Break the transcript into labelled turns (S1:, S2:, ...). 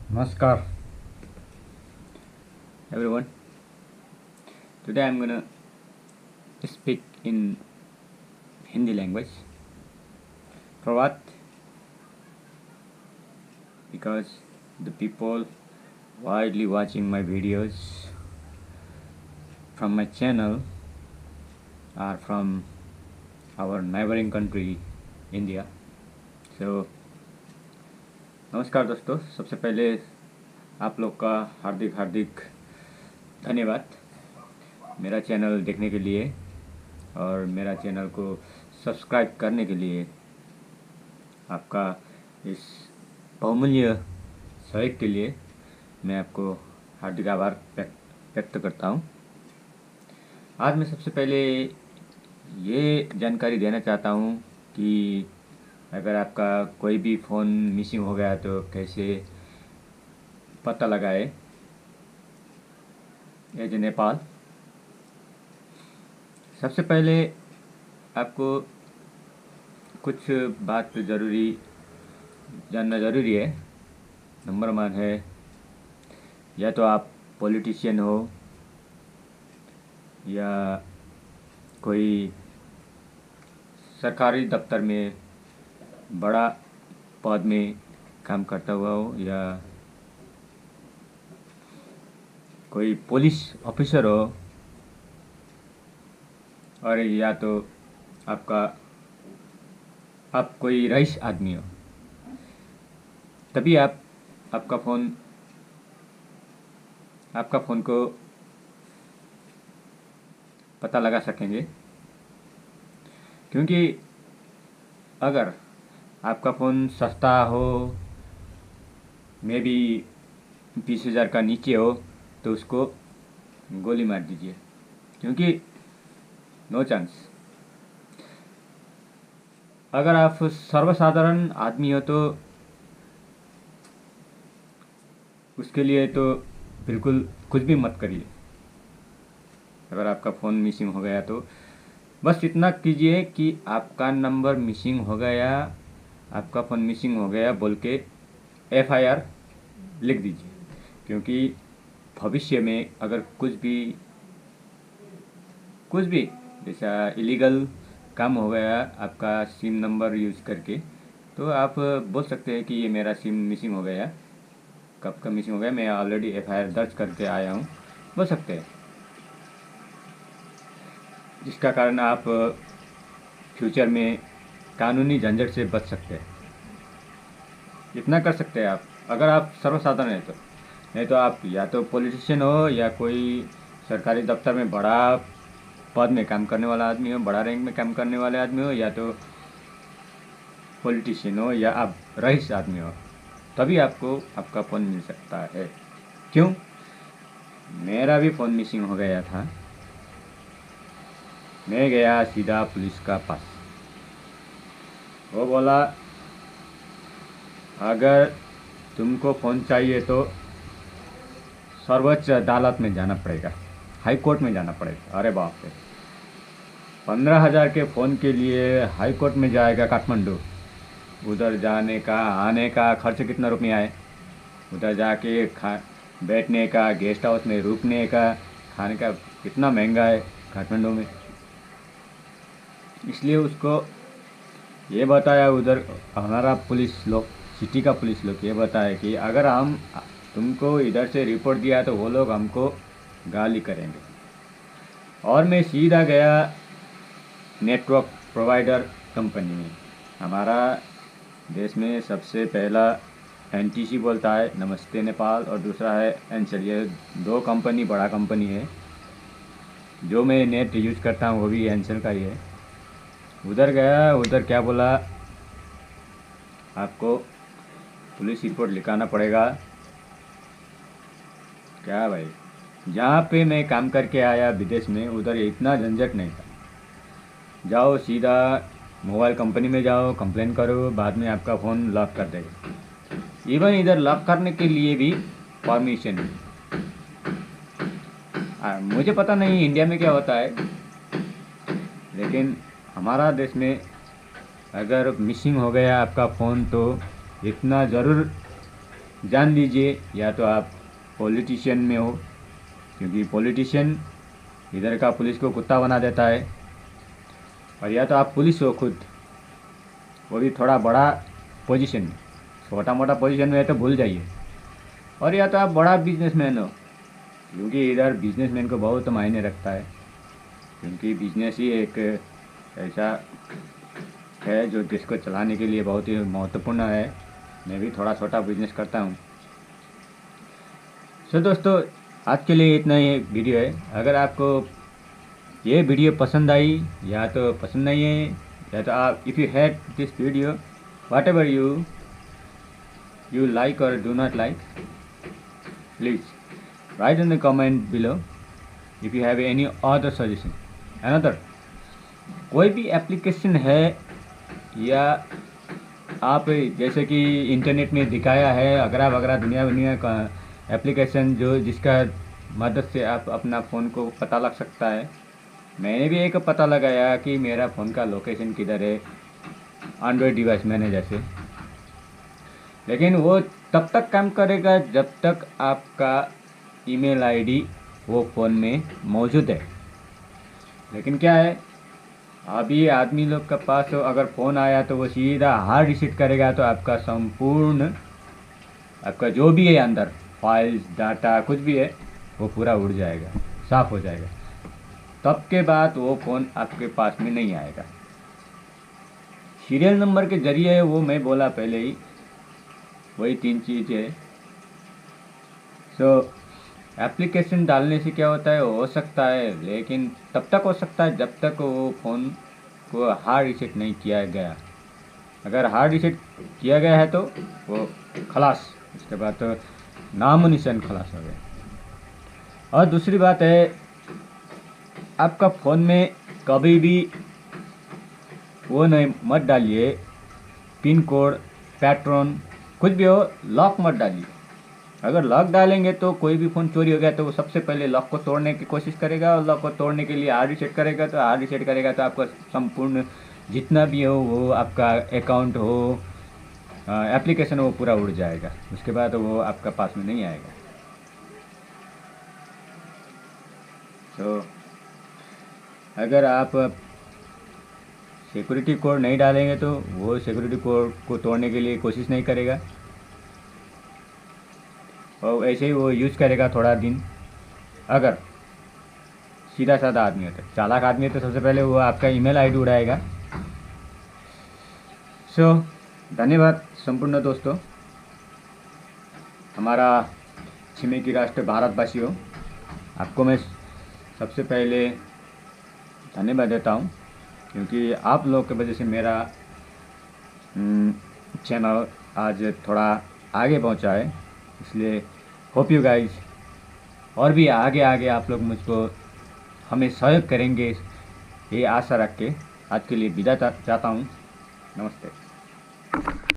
S1: Namaskar.
S2: everyone. Today I'm gonna speak in Hindi language. For what? Because the people widely watching my videos from my channel are from our neighboring country India. So नमस्कार दोस्तों, सबसे पहले आप लोग का हार्दिक हार्दिक धन्यवाद मेरा channel देखने के लिए और मेरा चैनल को सब्सक्राइब करने के लिए। आपका इस बहुमूल्य सहयोग के लिए मैं आपको हार्दिक आभार व्यक्त करता हूँ। आज मैं सबसे पहले ये जानकारी देना चाहता हूँ कि अगर आपका कोई भी फ़ोन मिसिंग हो गया तो कैसे पता लगाए। एज नेपाल, सबसे पहले आपको कुछ बात जानना ज़रूरी है। नंबर 1 है, या तो आप पॉलिटिशियन हो या कोई सरकारी दफ्तर में बड़ा पद में काम करता हुआ हो या कोई पुलिस ऑफिसर हो, और या तो आप कोई रईस आदमी हो, तभी आप आपका फ़ोन को पता लगा सकेंगे। क्योंकि अगर आपका फ़ोन सस्ता हो, मे बी 20,000 का नीचे हो, तो उसको गोली मार दीजिए, क्योंकि नो चांस। अगर आप सर्वसाधारण आदमी हो तो उसके लिए तो बिल्कुल कुछ भी मत करिए। अगर आपका फ़ोन मिसिंग हो गया तो बस इतना कीजिए कि आपका नंबर मिसिंग हो गया, आपका फ़ोन मिसिंग हो गया बोल के FIR लिख दीजिए। क्योंकि भविष्य में अगर कुछ भी जैसा इलीगल काम हो गया आपका सिम नंबर यूज़ करके, तो आप बोल सकते हैं कि ये मेरा सिम मिसिंग हो गया। कब का मिसिंग हो गया, मैं ऑलरेडी FIR दर्ज करके आया हूँ, बोल सकते हैं। जिसका कारण आप फ्यूचर में कानूनी झंझट से बच सकते हैं। इतना कर सकते हैं आप, अगर आप सर्वसाधारण हैं तो। नहीं तो आप या तो पॉलिटिशियन हो या कोई सरकारी दफ्तर में बड़ा पद में काम करने वाला आदमी हो, बड़ा रैंक में काम करने वाले आदमी हो, या तो पॉलिटिशियन हो या आप रईस आदमी हो, तभी आपको आपका फ़ोन मिल सकता है। क्यों? मेरा भी फ़ोन मिसिंग हो गया था। मैं गया सीधा पुलिस का पास। वो बोला अगर तुमको फ़ोन चाहिए तो सर्वोच्च अदालत में जाना पड़ेगा, हाई कोर्ट में जाना पड़ेगा। अरे बाप रे, 15,000 के फ़ोन के लिए हाई कोर्ट में जाएगा काठमांडू? उधर जाने का आने का खर्च कितना रुपया है? उधर जाके बैठने का, गेस्ट हाउस में रुकने का, खाने का कितना महंगा है काठमांडू में। इसलिए उसको ये बताया, उधर हमारा पुलिस लोग, सिटी का पुलिस लोग ये बताया कि अगर हम तुमको इधर से रिपोर्ट दिया तो वो लोग हमको गाली करेंगे। और मैं सीधा गया नेटवर्क प्रोवाइडर कंपनी में। हमारा देश में सबसे पहला NTC बोलता है, नमस्ते नेपाल, और दूसरा है एंसेल। ये 2 कंपनी बड़ा कंपनी है। जो मैं नेट यूज करता हूँ वो भी एंसेल का ही है। उधर गया, उधर क्या बोला, आपको पुलिस रिपोर्ट लिखाना पड़ेगा। क्या भाई, जहाँ पे मैं काम करके आया विदेश में, उधर इतना झंझट नहीं था। जाओ सीधा मोबाइल कंपनी में जाओ, कंप्लेन करो, बाद में आपका फ़ोन लॉक कर देगा। इवन इधर लॉक करने के लिए भी परमिशन है। मुझे पता नहीं इंडिया में क्या होता है, लेकिन हमारा देश में अगर मिसिंग हो गया आपका फ़ोन तो इतना ज़रूर जान लीजिए, या तो आप पॉलिटिशियन में हो, क्योंकि पॉलिटिशियन इधर का पुलिस को कुत्ता बना देता है, और या तो आप पुलिस हो खुद, वो भी थोड़ा बड़ा पोजीशन में। छोटा मोटा पोजीशन में है तो भूल जाइए। और या तो आप बड़ा बिजनेसमैन हो, क्योंकि इधर बिजनेसमैन को बहुत मायने रखता है, क्योंकि बिजनेस ही एक ऐसा है जो देश को चलाने के लिए बहुत ही महत्वपूर्ण है। मैं भी थोड़ा छोटा बिजनेस करता हूँ। सो दोस्तों, आज के लिए इतना ही वीडियो है। अगर आपको ये वीडियो पसंद आई या तो पसंद नहीं है, या तो आप if you had this video, what ever you like or do not like, please write in the comment below. if you have any other suggestion, another कोई भी एप्लीकेशन है या आप जैसे कि इंटरनेट में दिखाया है अगरा दुनिया का एप्लीकेशन जो जिसका मदद से आप अपना फ़ोन को पता लग सकता है। मैंने भी एक पता लगाया कि मेरा फ़ोन का लोकेशन किधर है एंड्रॉयड डिवाइस मैनेजर से, लेकिन वो तब तक काम करेगा जब तक आपका ईमेल आईडी वो फ़ोन में मौजूद है। लेकिन क्या है, अभी आदमी लोग के पास अगर फ़ोन आया तो वो सीधा हार्ड रिसेट करेगा, तो आपका संपूर्ण आपका जो भी है अंदर फाइल्स डाटा कुछ भी है वो पूरा उड़ जाएगा, साफ़ हो जाएगा। तब के बाद वो फ़ोन आपके पास में नहीं आएगा। सीरियल नंबर के ज़रिए वो मैं बोला पहले ही, वही 3 चीज़ है। सो एप्लीकेशन डालने से क्या होता है, हो सकता है, लेकिन तब तक हो सकता है जब तक वो फ़ोन को हार्ड रिसेट नहीं किया गया। अगर हार्ड रिसेट किया गया है तो वो खलास, उसके बाद तो नामो निशान खलास हो गया। और दूसरी बात है, आपका फ़ोन में कभी भी वो नहीं मत डालिए, पिन कोड पैटर्न कुछ भी हो, लॉक मत डालिए। अगर लॉक डालेंगे तो कोई भी फ़ोन चोरी हो गया तो वो सबसे पहले लॉक को तोड़ने की कोशिश करेगा, और लॉक को तोड़ने के लिए हार्ड रिसेट करेगा। तो हार्ड रिसेट करेगा तो आपका संपूर्ण जितना भी हो, वो आपका अकाउंट हो, एप्लीकेशन वो पूरा उड़ जाएगा। उसके बाद वो आपका पास में नहीं आएगा। तो अगर आप सिक्योरिटी कोड नहीं डालेंगे तो वो सिक्योरिटी कोड को तोड़ने के लिए कोशिश नहीं करेगा, और ऐसे ही वो यूज़ करेगा थोड़ा दिन। अगर सीधा साधा आदमी होता है, चालाक आदमी है, तो सबसे पहले वो आपका ईमेल आईडी उड़ाएगा। सो धन्यवाद संपूर्ण दोस्तों, हमारा छिमेकी राष्ट्र भारतवासियों, आपको मैं सबसे पहले धन्यवाद देता हूँ, क्योंकि आप लोग की वजह से मेरा चैनल आज थोड़ा आगे पहुँचा है। इसलिए होप यू गाइज और भी आगे आप लोग मुझको हमें सहयोग करेंगे, ये आशा रख के आज के लिए विदा चाहता हूँ। नमस्ते।